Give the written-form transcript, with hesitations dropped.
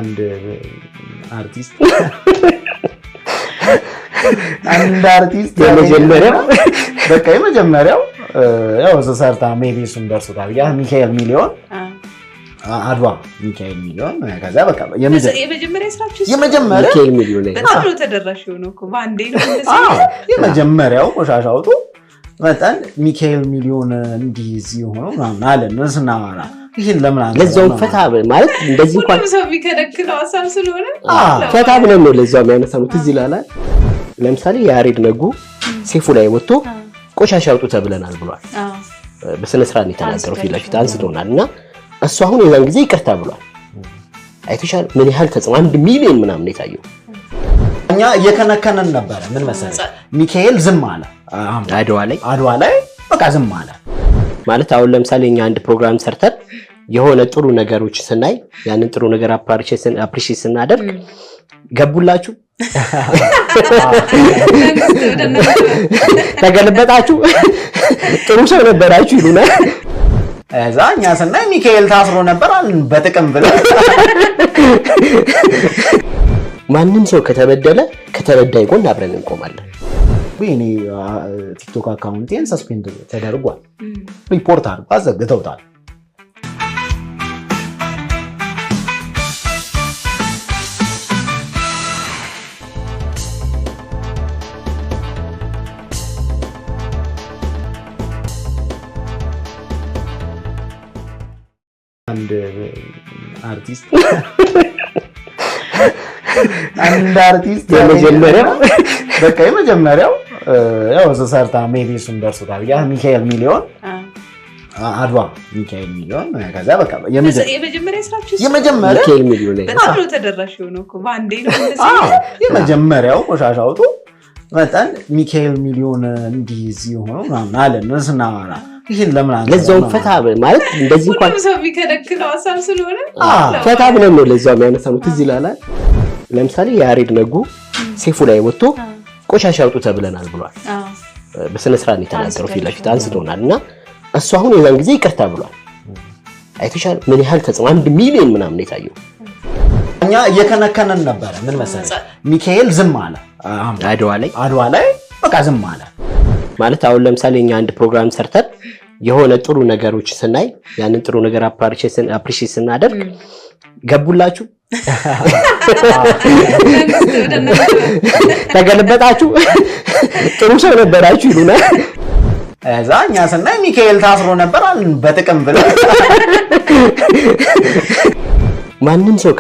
አንድ አርቲስት የመጀመሪያው በቃ የመጀመሪያው ያው ዘሰርታ ሜቢ እሱን ደርሶታል ያ ሚካኤል ሚሊዮን አድዋ ሚካኤል ሚሊዮን ከዛ በቃ የመጀመሪያ ስራችሁ ሚካኤል ሚሊዮን በጣም ነው ተደራሽ ነው እኮ ባንዴ ነው የመጀመሪያው ቆሻሻውጡ መጣን ሚካኤል ሚሊዮን እንዲዚ ሆኖ ምናምን አለን እንስናማራ ይሄን ለምን አንተ ለዛው ፈታ ማለት እንደዚህ እንኳን ሰው ቢከለክለው አሳብ ስለሆነ ፈታ ብለን ነው ለዛው የሚያነሳው ትዝ ይላል ለምሳሌ ያሬድ ነጉ ሴፉ ላይ ወጥቶ ቆሻሻ አውጡ ተብለናል ብሏል በስነ ስርዓት ነው የተናገረው ፊት ለፊት አንስቶናልና እሱ አሁን የዛን ጊዜ ይቅርታ ብሏል አይተሻል ምን ያህል ተጽዕኖ 1 ሚሊዮን ምናምን የታየው እኛ እየከነከነን ነበር ምን መሰለህ ሚካኤል ዝም አለ አድዋ ላይ በቃ ዝም አለ ማለት አሁን ለምሳሌ እኛ አንድ ፕሮግራም ሰርተን የሆነ ጥሩ ነገሮች ስናይ ያንን ጥሩ ነገር አፕሪሺየት ስናደርግ ገቡላችሁ ተገልበጣችሁ ጥሩ ሰው ነበራችሁ ይሉናል እዛኛ ስናይ ሚካኤል ታስሮ ነበር አልን በጥቅም ብለው ማንንም ሰው ከተበዳይ ጎን አብረን እንቆማለን ወይኔ ቲክቶክ አካውንቴን ሰስፔንድ ተደርጓል ሪፖርት አድርጓ ዘግተውታል አንድ አርቲስት የመጀመሪያው በቃ የመጀመሪያው ያው ዘሰርታ ሜቢ እሱን ደርሶታል ያ ሚካኤል ሚሊዮን አድዋ ሚካኤል ሚሊዮን ከዛ በቃ የመጀመሪያ ስራችሁ ሚካኤል ሚሊዮን በጣም ነው ተደራሽ ነው እኮ ባንዴ ነው የመጀመሪያው ቆሻሻውጡ መጣን ሚካኤል ሚሊዮን እንዲዚ ሆኖ ምናምን አለን እንስናማራ ይሄን ለምን አንተ ለዛው ፈታ ማለት እንደዚህ እንኳን ሰው ቢከለክለው አሳብ ስለሆነ ፈታ ብለን ነው ለዛው የሚያነሳው ትዝ ይላል ለምሳሌ ያሬድ ነጉ ሴፉ ላይ ወጥቶ ቆሻሻ አውጡ ተብለናል ብሏል በስነ ስርዓት ነው የተናገረው ፊት ለፊት አንስቶናልና እሱ አሁን የዛን ጊዜ ይቅርታ ብሏል አይተሻል ምን ያህል ተጽዕኖ 1 ሚሊዮን ምናምን የታየው እኛ እየከነከነን ነበር ምን መሰለህ ሚካኤል ዝም አለ አድዋ ላይ በቃ ዝም አለ ማለት አሁን ለምሳሌ እኛ አንድ ፕሮግራም ሰርተን የሆነ ጥሩ ነገሮች ስናይ ያንን ጥሩ ነገር አፕሪሺየት ስናደርግ ገቡላችሁ ተገልበጣችሁ ጥሩ ሰው ነበራችሁ ይሉናል እዛኛ ስናይ ሚካኤል ታስሮ ነበር አልን በጥቅም ብለው ማንንም ሰው